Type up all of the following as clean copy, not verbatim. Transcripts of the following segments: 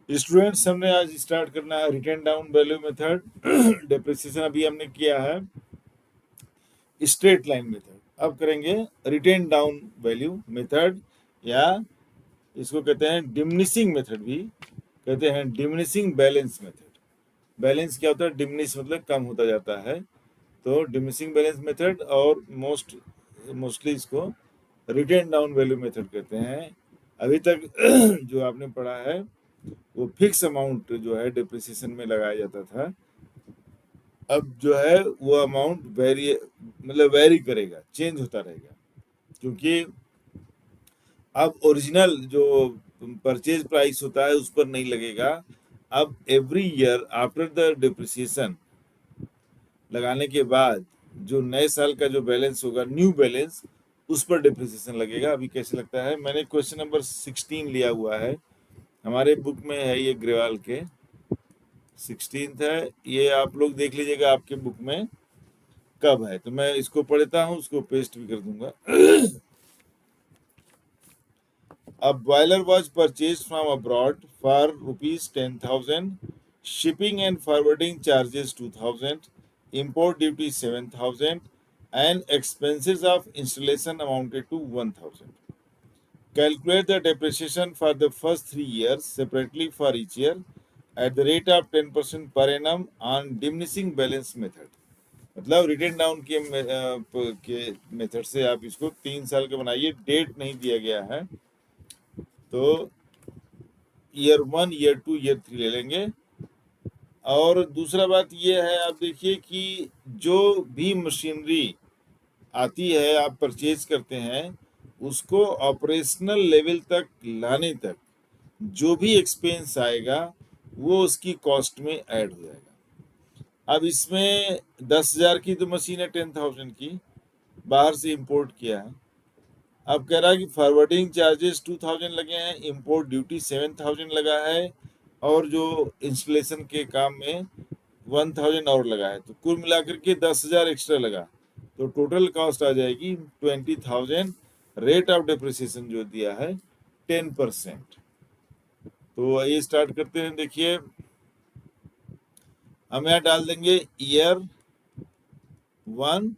Students, हमने आज start करना है return down value method. Depreciation अभी हमने किया है स्ट्रेट लाइन मेथड, अब करेंगे रिटर्न डाउन वैल्यू मेथड, या इसको कहते हैं डिमिनिशिंग मेथड भी कहते हैं, डिमिनिशिंग बैलेंस मेथड। बैलेंस क्या होता है? डिमिनिश मतलब कम होता जाता है, तो डिमिनिशिंग बैलेंस मेथड, और मोस्टली इसको रिटर्न डाउन वैल्यू मेथड कहते हैं। अभी तक जो आपने पढ़ा है वो फिक्स अमाउंट जो है डिप्रिसिएशन में लगाया जाता था, अब जो है वो अमाउंट वेरी करेगा, चेंज होता रहेगा, क्योंकि अब ओरिजिनल जो परचेज प्राइस होता है उस पर नहीं लगेगा। अब every year after the depreciation लगाने के बाद जो नए साल का जो बैलेंस होगा, न्यू बैलेंस, उस पर डिप्रिसिएशन लगेगा। अभी कैसे लगता है, मैंने क्वेश्चन नंबर 16 लिया हुआ है, हमारे बुक में है ये, ग्रेवाल के 16th है ये, आप लोग देख लीजिएगा आपके बुक में कब है, तो मैं इसको पढ़ता हूँ, उसको पेस्ट भी कर दूंगा। A boiler was purchased from abroad for ₹10,000, shipping and forwarding charges 2,000, import duty 7,000, and expenses of installation amounted to 1,000. Calculate the depreciation for the first 3 years separately for each year at the rate of 10% per annum on diminishing balance method. मतलब return down के method से आप इसको 3 साल का बनाइए, date नहीं दिया गया है, तो ईयर 1, ईयर 2, ईयर 3 ले लेंगे। और दूसरा बात ये है, आप देखिए कि जो भी मशीनरी आती है, आप परचेज करते हैं, उसको ऑपरेशनल लेवल तक लाने तक जो भी एक्सपेंस आएगा वो उसकी कॉस्ट में ऐड हो जाएगा। अब इसमें 10,000 की तो मशीन है, 10,000 की बाहर से इंपोर्ट किया है। अब कह रहा है कि फॉरवर्डिंग चार्जेस 2,000 लगे हैं, इंपोर्ट ड्यूटी 7,000 लगा है, और जो इंस्टॉलेशन के काम में 1,000 और लगा है, तो कुल मिलाकर के 10,000 एक्स्ट्रा लगा, तो टोटल कॉस्ट आ जाएगी 20,000। रेट ऑफ डिप्रिसिएशन जो दिया है 10%। तो ये स्टार्ट करते हैं। देखिए, हम यहाँ डाल देंगे ईयर 1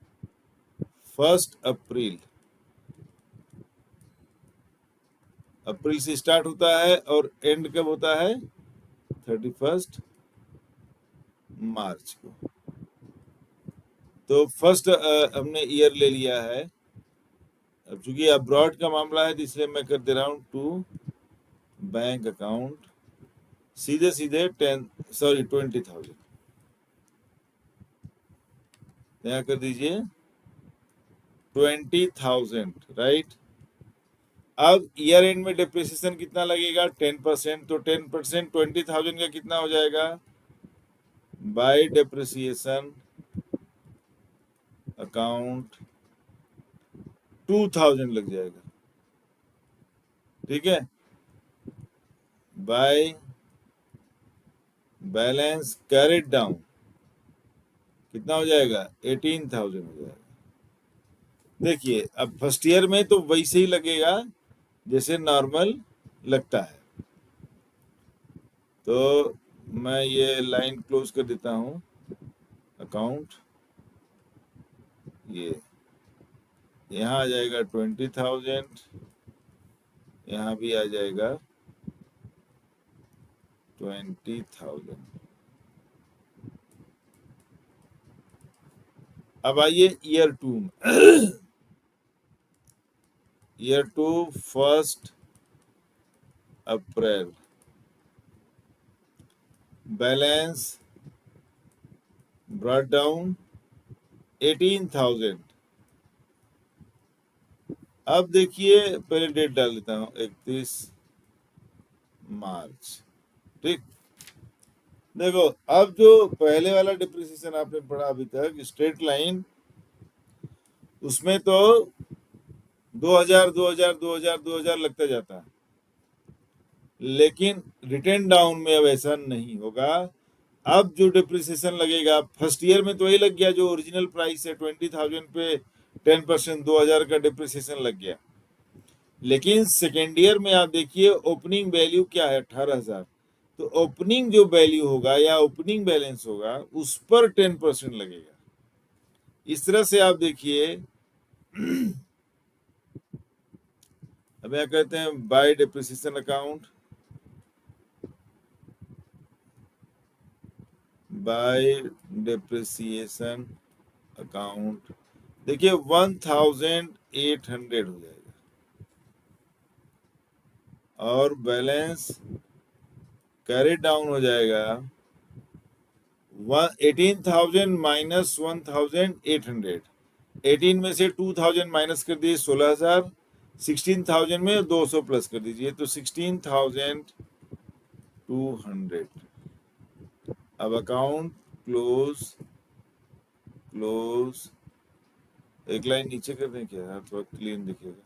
1 अप्रैल, अप्रैल से स्टार्ट होता है और एंड कब होता है? 31 मार्च को। तो फर्स्ट हमने ईयर ले लिया है। अब चूंकि अब्रॉड का मामला है तो इसलिए मैं कर दे रहा हूँ टू बैंक अकाउंट, सीधे सीधे 20,000 यहाँ कर दीजिए, 20,000, राइट। अब ईयर एंड में डिप्रिसिएशन कितना लगेगा? 10%, तो 10% 20,000 का कितना हो जाएगा? बाय डिप्रिसिएशन अकाउंट 2,000 लग जाएगा, ठीक है। बाय बैलेंस कैरिड डाउन कितना हो जाएगा? 18,000 हो जाएगा। देखिए, अब फर्स्ट ईयर में तो वैसे ही लगेगा जैसे नॉर्मल लगता है, तो मैं ये लाइन क्लोज कर देता हूँ। अकाउंट ये यहाँ आ जाएगा 20,000, यहाँ भी आ जाएगा 20,000। अब आइए ईयर 2 में। ईयर 2 1 अप्रैल, बैलेंस ब्रॉट डाउन 18,000। अब देखिए, पहले डेट डाल देता हूँ, 31 मार्च, ठीक। देखो, अब जो पहले वाला डिप्रिसिएशन आपने पढ़ा अभी तक, स्ट्रेट लाइन, उसमें तो 2,000 2,000 2,000 2,000 लगता जाता है, लेकिन रिटर्न डाउन में अब ऐसा नहीं होगा। अब जो डिप्रिसिएशन लगेगा, फर्स्ट ईयर में तो वही लग गया जो ओरिजिनल प्राइस है, 20,000 पे 10% 2,000 का डिप्रिसिएशन लग गया। लेकिन सेकेंड ईयर में आप देखिए, ओपनिंग वैल्यू क्या है? 18,000। तो ओपनिंग जो वैल्यू होगा या ओपनिंग बैलेंस होगा उस पर 10% लगेगा। इस तरह से आप देखिए, अब यहाँ कहते हैं bye depreciation account, bye depreciation account, देखिए 1800 हो जाएगा और बैलेंस कैरी डाउन हो जाएगा 18,000 माइनस 1,800। 18 में से 2,000 माइनस कर दिए 16,000, 16,000 में 200 प्लस कर दीजिए तो 16,200। अब अकाउंट क्लोज, क्लोज एक लाइन नीचे कर दें क्या यार, थोड़ा क्लीन दिखेगा।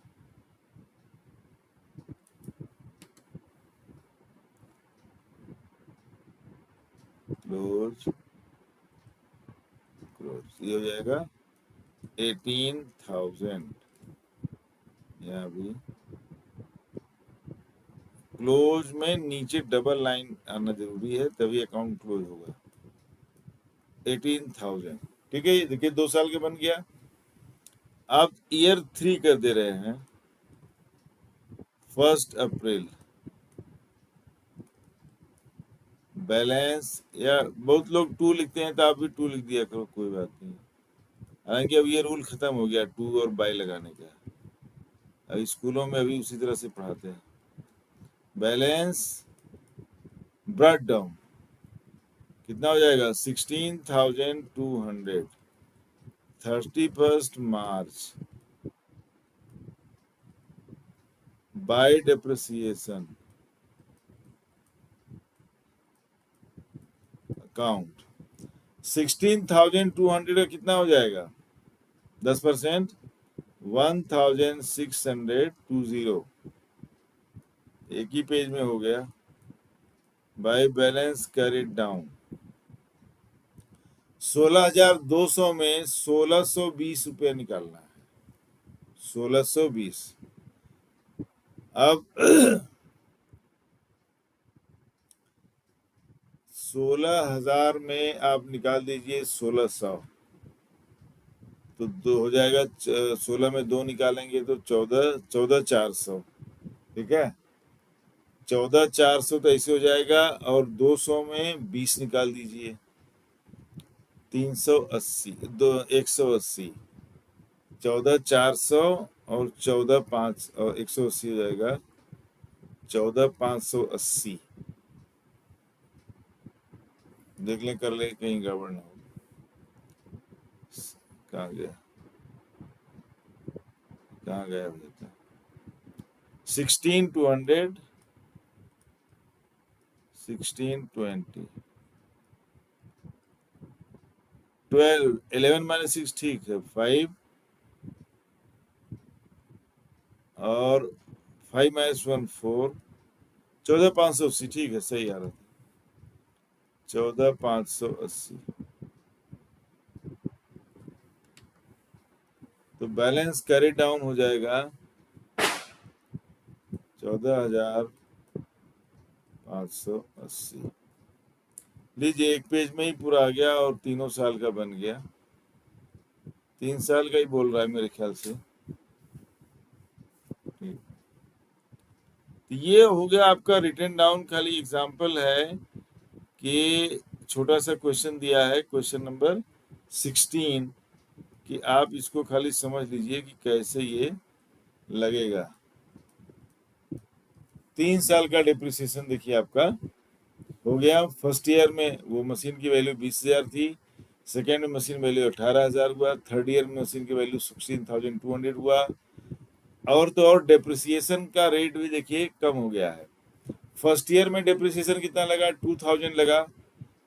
क्लोज, क्लोज ये हो जाएगा 18,000। यहाँ भी क्लोज में नीचे डबल लाइन आना जरूरी है तभी अकाउंट क्लोज होगा। 18,000 ठीक है, देखिए 2 साल के बन गया। अब ईयर 3 कर दे रहे हैं 1 अप्रैल। बैलेंस, या बहुत लोग 2 लिखते हैं तो आप भी 2 लिख दिया करो, कोई बात नहीं। हालांकि अब ये रूल खत्म हो गया 2 और बाय लगाने का, अब स्कूलों में अभी उसी तरह से पढ़ाते हैं। बैलेंस ब्रॉट डाउन कितना हो जाएगा 16,200 31 मार्च बाय डेप्रिसिएशन अकाउंट। 16,200 का कितना हो जाएगा 10%, 1,620। एक ही पेज में हो गया। बाय बैलेंस कैरिड डाउन 16,200 में 1,620 रुपये निकालना है, 1,620। अब 16,000 में आप निकाल दीजिए 1,600 तो 2 हो जाएगा, 16 में 2 निकालेंगे तो 14,400। ठीक है, 14,400 तो ऐसे हो जाएगा और 200 में 20 निकाल दीजिए 380, 180। 14,400 और 14,500 और 180 हो जाएगा 14,580। देख लें, कर ले कहीं गड़बड़ ना हो। कहाँ गया, कहाँ गया बेटा। 16,200, 1620, 12, 11 माइनस 6 ठीक है 5 और 5 माइनस 1 4, 14,580 ठीक है, सही आ रहा था 14,580। तो बैलेंस कैरी डाउन हो जाएगा 14,580। लीजिए एक पेज में ही पूरा आ गया और तीनों साल का बन गया। 3 साल का ही बोल रहा है मेरे ख्याल से। तो ये हो गया आपका रिटर्न डाउन। खाली एग्जांपल है कि छोटा सा क्वेश्चन दिया है, क्वेश्चन नंबर 16, कि आप इसको खाली समझ लीजिए कि कैसे ये लगेगा। 3 साल का डिप्रिसिएशन देखिए आपका हो गया। फर्स्ट ईयर में वो मशीन की वैल्यू 20,000 थी, सेकेंड में मशीन वैल्यू 18,000 हुआ, थर्ड ईयर में मशीन की वैल्यू 16,200 हुआ। और तो और डेप्रिसिएशन का रेट भी देखिए कम हो गया है। फर्स्ट ईयर में डेप्रिसिएशन कितना लगा 2,000 लगा,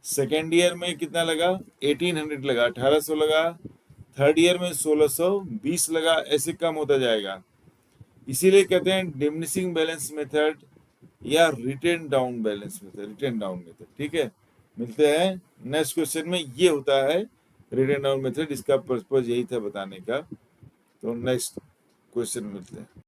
सेकेंड ईयर में कितना लगा 1,800 लगा, 1,800 लगा, थर्ड ईयर में 1,620 लगा, ऐसे कम होता जाएगा। इसीलिए कहते हैं डिमिनिशिंग बैलेंस मेथड या return down balance method, return down method. ठीक है, मिलते हैं नेक्स्ट क्वेश्चन में। ये होता है रिटर्न डाउन मेथड, इसका पर्पज यही था बताने का। तो नेक्स्ट क्वेश्चन मिलते हैं।